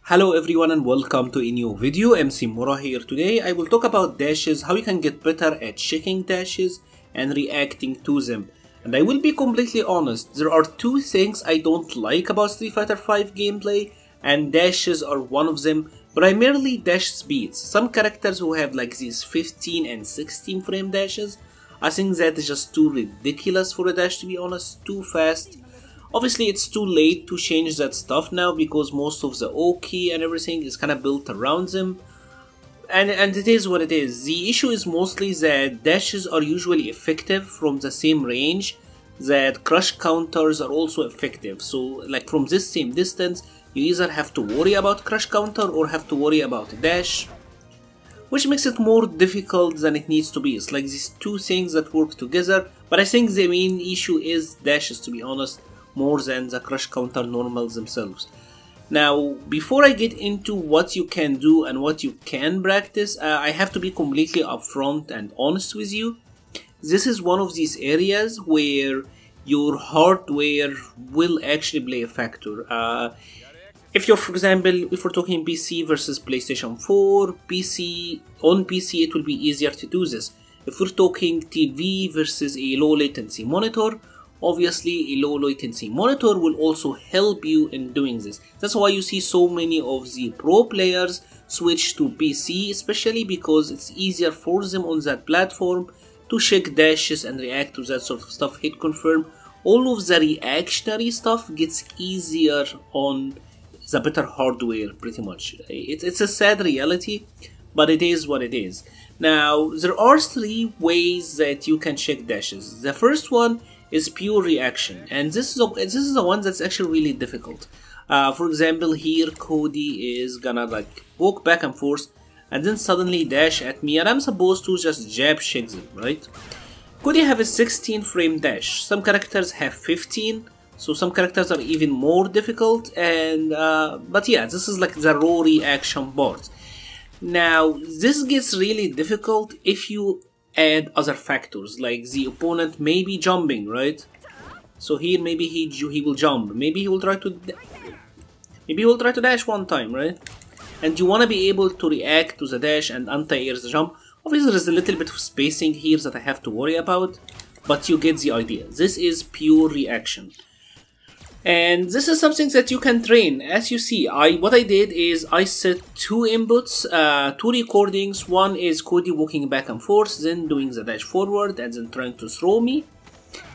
Hello everyone and welcome to a new video. MC-Mura here. Today I will talk about dashes, how you can get better at checking dashes and reacting to them. And I will be completely honest, there are two things I don't like about Street Fighter V gameplay, and dashes are one of them. Primarily dash speeds. Some characters who have like these 15 and 16 frame dashes, I think that is just too ridiculous for a dash, to be honest, too fast. Obviously it's too late to change that stuff now because most of the O-key and everything is kind of built around them. And it is what it is. The issue is mostly that dashes are usually effective from the same range, that crush counters are also effective. So like from this same distance, you either have to worry about crush counter or have to worry about a dash, which makes it more difficult than it needs to be. It's like these two things that work together, but I think the main issue is dashes, to be honest, more than the crush counter normals themselves. Now, before I get into what you can do and what you can practice, I have to be completely upfront and honest with you. This is one of these areas where your hardware will actually play a factor. If you're, for example, if we're talking PC versus PlayStation 4, on PC it will be easier to do this. If we're talking TV versus a low latency monitor, obviously a low latency monitor will also help you in doing this. That's why you see so many of the pro players switch to PC, especially because it's easier for them on that platform to check dashes and react to that sort of stuff, hit confirm. All of the reactionary stuff gets easier on the better hardware, pretty much. It's a sad reality, but it is what it is. Now, there are three ways that you can check dashes. The first one is pure reaction, and this is the one that's actually really difficult. For example, here Cody is gonna like walk back and forth and then suddenly dash at me, and I'm supposed to just jab shake them, right? Cody have a 16 frame dash. Some characters have 15, so some characters are even more difficult, and but yeah, this is like the raw reaction part. Now this gets really difficult if you add other factors, like the opponent may be jumping, right? So here maybe he will jump, maybe he will try to dash one time, right? And you want to be able to react to the dash and anti-air the jump. Obviously there's a little bit of spacing here that I have to worry about, but you get the idea. This is pure reaction. And this is something that you can train. As you see, what I did is I set two inputs, two recordings. One is Cody walking back and forth, then doing the dash forward and then trying to throw me.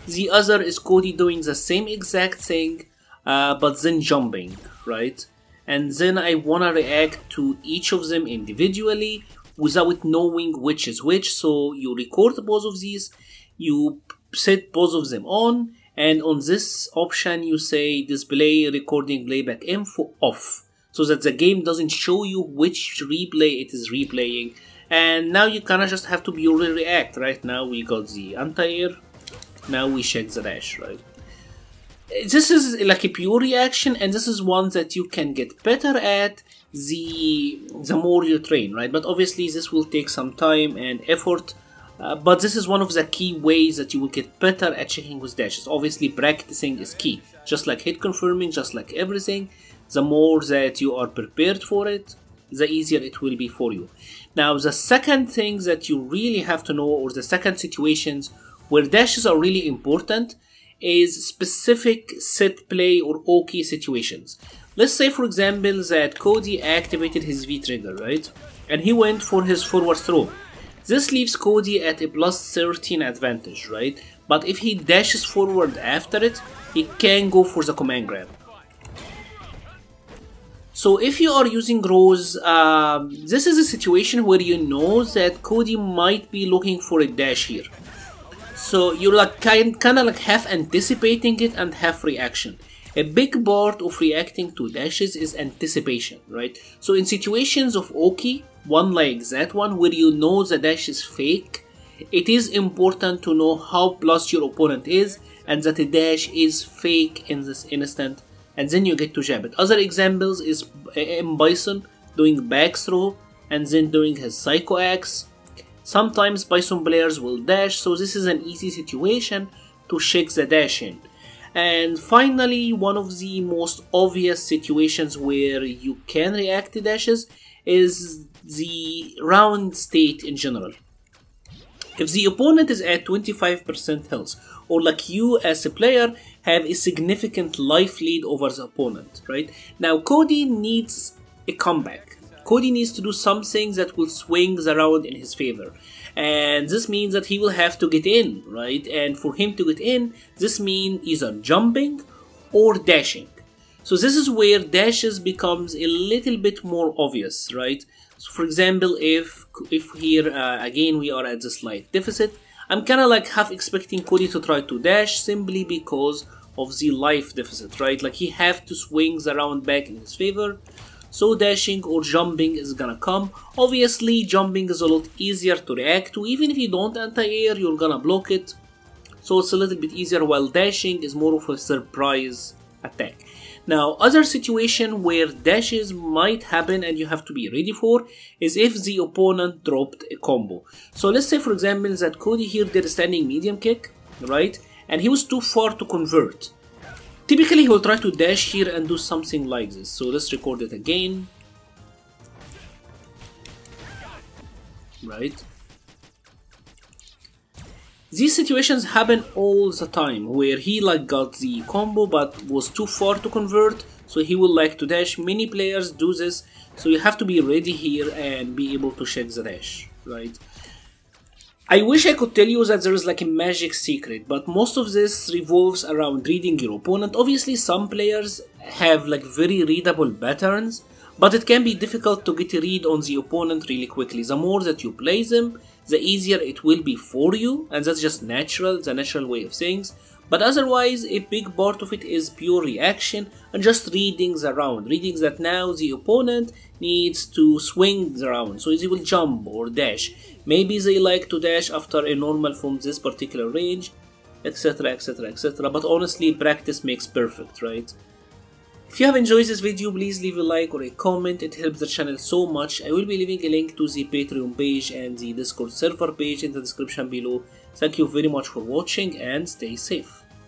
The other is Cody doing the same exact thing, but then jumping, right? And then I wanna react to each of them individually without knowing which is which. So you record both of these, you set both of them on, and on this option you say display recording playback info off, so that the game doesn't show you which replay it is replaying. And now you kinda just have to purely react. Right now we got the anti-air, now we check the dash, right? This is like a pure reaction, and this is one that you can get better at the more you train, right? But obviously this will take some time and effort. But this is one of the key ways that you will get better at checking with dashes. Obviously practicing is key. Just like hit confirming, just like everything, the more that you are prepared for it, the easier it will be for you. Now the second thing that you really have to know, or the second situations where dashes are really important, is specific set play or O-key situations. Let's say for example that Cody activated his V-trigger, right? And he went for his forward throw. This leaves Cody at a plus 13 advantage, right? But if he dashes forward after it, he can go for the command grab. So if you are using Rose, this is a situation where you know that Cody might be looking for a dash here. So you're like kinda like half anticipating it and half reaction. A big part of reacting to dashes is anticipation, right? So in situations of O-key, one like that one where you know the dash is fake, it is important to know how plus your opponent is and that the dash is fake in this instant, and then you get to jab it. Other examples is M Bison doing back throw and then doing his Psycho Axe. Sometimes Bison players will dash, so this is an easy situation to check the dash in. And finally, one of the most obvious situations where you can react to dashes is the round state in general. If the opponent is at 25% health, or like you as a player have a significant life lead over the opponent, right? Now Cody needs a comeback. Cody needs to do something that will swing the round in his favor. And this means that he will have to get in, right? And for him to get in, this means either jumping or dashing. So this is where dashes becomes a little bit more obvious, right? So for example, if here again we are at the slight deficit, I'm kind of like half expecting Cody to try to dash simply because of the life deficit, right? Like he have to swing the round back in his favor. So dashing or jumping is gonna come. Obviously jumping is a lot easier to react to. Even if you don't anti-air, you're gonna block it. So it's a little bit easier, while dashing is more of a surprise attack. Now, other situation where dashes might happen and you have to be ready for is if the opponent dropped a combo. So let's say for example that Cody here did a standing medium kick, right? And he was too far to convert. Typically he will try to dash here and do something like this. So let's record it again. Right? These situations happen all the time where he like got the combo but was too far to convert, so he will like to dash. Many players do this, so you have to be ready here and be able to check the dash, right? I wish I could tell you that there is like a magic secret, but most of this revolves around reading your opponent. Obviously some players have like very readable patterns, but it can be difficult to get a read on the opponent really quickly. The more that you play them, the easier it will be for you, and that's just natural, the natural way of things. But otherwise, a big part of it is pure reaction and just reading the round, reading that now the opponent needs to swing the round, so they will jump or dash. Maybe they like to dash after a normal from this particular range, etc, etc, etc. But honestly, practice makes perfect, right? If you have enjoyed this video, please leave a like or a comment, it helps the channel so much. I will be leaving a link to the Patreon page and the Discord server page in the description below. Thank you very much for watching and stay safe.